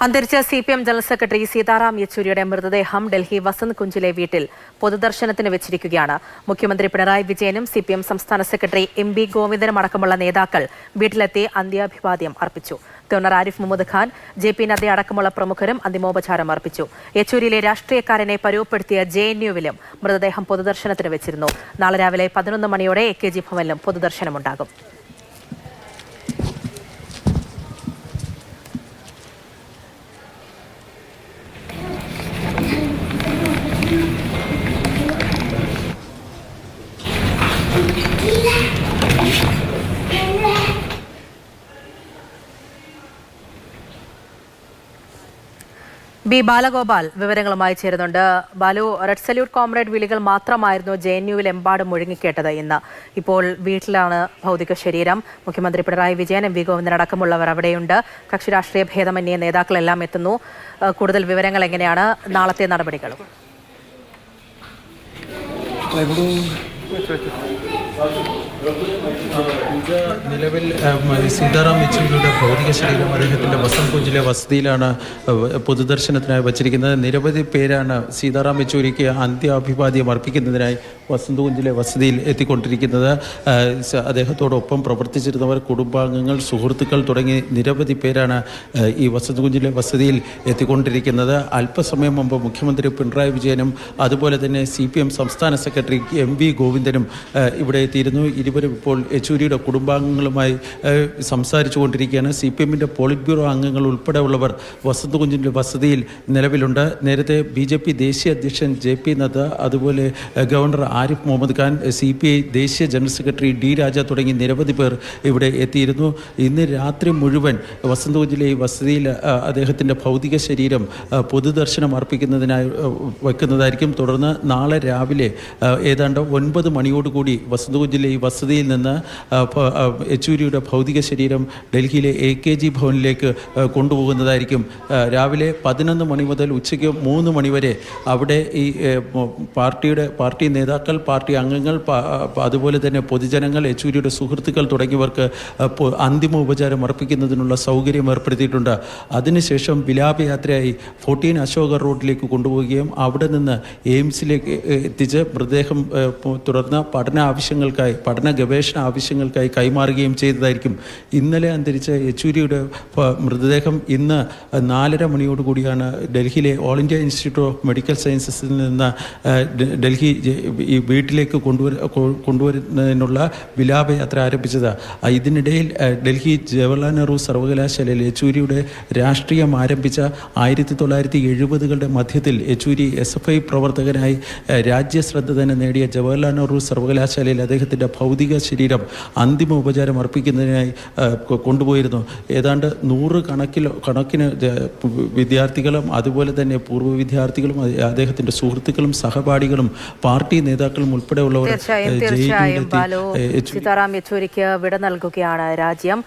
അന്തരിച്ച CPM general secretary Sitaram യെച്ചൂരിയുടെ മൃതദേഹം ഡൽഹി വസന്ത് കുഞ്ചിലെ വീട്ടിൽ പൊതുദർശനത്തിന് വെച്ചിരിക്കുകയാണ്. മുഖ്യമന്ത്രി പിണറായി വിജയനും CPM സംസ്ഥാന സെക്രട്ടറി MB ഗോവിന്ദനും അടക്കമുള്ള നേതാക്കൾ വീട്ടിലെത്തി അന്ത്യാഭിവാദ്യം അർപ്പിച്ചു. ഗവർണർ ആരിഫ് മുഹമ്മദ് ഖാൻ, JP നദ്ദ അടക്കമുള്ള പ്രമുഖരും അന്തിമോപചാരം അർപ്പിച്ചു. യെച്ചൂരിയിലെ രാഷ്ട്രീയക്കാരനെ പരുവപ്പെടുത്തിയ JNUവിലും മൃതദേഹം പൊതുദർശനത്തിന് വെച്ചിരുന്നു. നാളെ രാവിലെ 11 മണിയോടെ AKG ഭവനിലും പൊതുദർശനമുണ്ടാകും. B. ബാലഗോപാൽ വിവരങ്ങളുമായി ചേരുന്നുണ്ട്. ബാലു, റെഡ് സല്യൂട്ട് കോമ്രേഡ് വിളികൾ മാത്രമായിരുന്നു JNUവിൽ എമ്പാടും മുഴങ്ങിക്കേട്ടത്. ഇപ്പോൾ വീട്ടിലാണ് ഭൗതിക ശരീരം. മുഖ്യമന്ത്രി പിണറായി വിജയൻ, MV ഗോവിന്ദൻ അടക്കമുള്ളവർ അവിടെയുണ്ട്. കക്ഷി രാഷ്ട്രീയ ഭേദമന്യേ നേതാക്കളെല്ലാം എത്തുന്നു. കൂടുതൽ വിവരങ്ങൾ എങ്ങനെയാണ്? നാളത്തെ നടപടികളും നിലവിൽ സീതാറാം യെച്ചൂരിയുടെ ഭൗതിക ശരീരം അദ്ദേഹത്തിൻ്റെ വസന്ത് കുഞ്ചിലെ വസതിയിലാണ് പൊതുദർശനത്തിനായി വച്ചിരിക്കുന്നത്. നിരവധി പേരാണ് സീതാറാം യെച്ചൂരിക്ക് അന്ത്യാഭിവാദ്യം അർപ്പിക്കുന്നതിനായി വസന്ത് കുഞ്ചിലെ വസതിയിൽ എത്തിക്കൊണ്ടിരിക്കുന്നത്. അദ്ദേഹത്തോടൊപ്പം പ്രവർത്തിച്ചിരുന്നവർ, കുടുംബാംഗങ്ങൾ, സുഹൃത്തുക്കൾ തുടങ്ങി നിരവധി പേരാണ് ഈ വസന്ത് കുഞ്ചിലെ വസതിയിൽ എത്തിക്കൊണ്ടിരിക്കുന്നത്. അല്പസമയം മുമ്പ് മുഖ്യമന്ത്രി പിണറായി വിജയനും അതുപോലെ തന്നെ CPM സംസ്ഥാന സെക്രട്ടറി MV ഗോവിന്ദനും ഇവിടെ എത്തിയിരുന്നു. ഇരുവരും ഇപ്പോൾ യെച്ചൂരിയുടെ കുടുംബാംഗങ്ങളുമായി സംസാരിച്ചു കൊണ്ടിരിക്കുകയാണ്. CPMൻ്റെ പോളിറ്റ് ബ്യൂറോ അംഗങ്ങൾ ഉൾപ്പെടെയുള്ളവർ വസന്ത് കുഞ്ചിൻ്റെ വസതിയിൽ നിലവിലുണ്ട്. നേരത്തെ BJP ദേശീയ അധ്യക്ഷൻ JP നദ്ദ, അതുപോലെ ഗവർണർ ആരിഫ് മുഹമ്മദ് ഖാൻ, CPI ദേശീയ ജനറൽ സെക്രട്ടറി D രാജ തുടങ്ങി നിരവധി പേർ ഇവിടെ എത്തിയിരുന്നു. ഇന്ന് രാത്രി മുഴുവൻ വസന്ത് കുഞ്ചിലെ ഈ വസതിയിൽ അദ്ദേഹത്തിൻ്റെ ഭൗതിക ശരീരം പൊതുദർശനം അർപ്പിക്കുന്നതിനായി വയ്ക്കുന്നതായിരിക്കും. തുടർന്ന് നാളെ രാവിലെ ഏതാണ്ട് 9 മണിയോടുകൂടി വസന്ത് കുഞ്ചിലെ ഈ വസതിയിൽ നിന്ന് യെച്ചൂരിയുടെ ഭൗതിക ശരീരം ഡൽഹിയിലെ AKG ഭവനിലേക്ക് കൊണ്ടുപോകുന്നതായിരിക്കും. രാവിലെ 11 മണി മുതൽ ഉച്ചയ്ക്ക് 3 മണി വരെ അവിടെ ഈ പാർട്ടി നേതാക്കൾ, പാർട്ടി അംഗങ്ങൾ, അതുപോലെ തന്നെ പൊതുജനങ്ങൾ, യെച്ചൂരിയുടെ സുഹൃത്തുക്കൾ തുടങ്ങിയവർക്ക് അന്തിമ ഉപചാരം അർപ്പിക്കുന്നതിനുള്ള സൗകര്യം ഏർപ്പെടുത്തിയിട്ടുണ്ട്. അതിനുശേഷം വിലാപയാത്രയായി 14 അശോക റോഡിലേക്ക് കൊണ്ടുപോവുകയും അവിടെ നിന്ന് എയിംസിലേക്ക് എത്തിച്ച് മൃതദേഹം തുടർന്ന് പഠന ഗവേഷണ ആവശ്യങ്ങൾക്കായി കൈമാറുകയും ചെയ്തതായിരിക്കും. ഇന്നലെ അന്തരിച്ച യെച്ചൂരിയുടെ മൃതദേഹം ഇന്ന് 4:30 മണിയോടുകൂടിയാണ് ഡൽഹിയിലെ All India Institute of Medical സയൻസസിൽ നിന്ന് ഡൽഹി ഈ വീട്ടിലേക്ക് കൊണ്ടുവരുന്നതിനുള്ള വിലാപയാത്ര ആരംഭിച്ചത്. ഇതിനിടയിൽ ഡൽഹി ജവഹർലാൽ നെഹ്റു സർവകലാശാലയിൽ യെച്ചൂരിയുടെ രാഷ്ട്രീയം ആരംഭിച്ച 1970കളുടെ മധ്യത്തിൽ യെച്ചൂരി SFI പ്രവർത്തകനായി രാജ്യശ്രദ്ധ തന്നെ നേടിയ ജവഹർലാൽ നെഹ്റു സർവകലാശാലയിൽ അദ്ദേഹത്തിൻ്റെ ഭൗതിക ശരീരം അന്തിമ ഉപചാരം അർപ്പിക്കുന്നതിനായി കൊണ്ടുപോയിരുന്നു. ഏതാണ്ട് 100 കണക്കിന് വിദ്യാർത്ഥികളും അതുപോലെ തന്നെ പൂർവ്വ വിദ്യാർത്ഥികളും അദ്ദേഹത്തിൻ്റെ സുഹൃത്തുക്കളും സഹപാഠികളും പാർട്ടി നേതാക്കളും ഉൾപ്പെടെയുള്ളവർ സീതാറാം യെച്ചൂരിക്ക് വിട നൽകുകയാണ് രാജ്യം.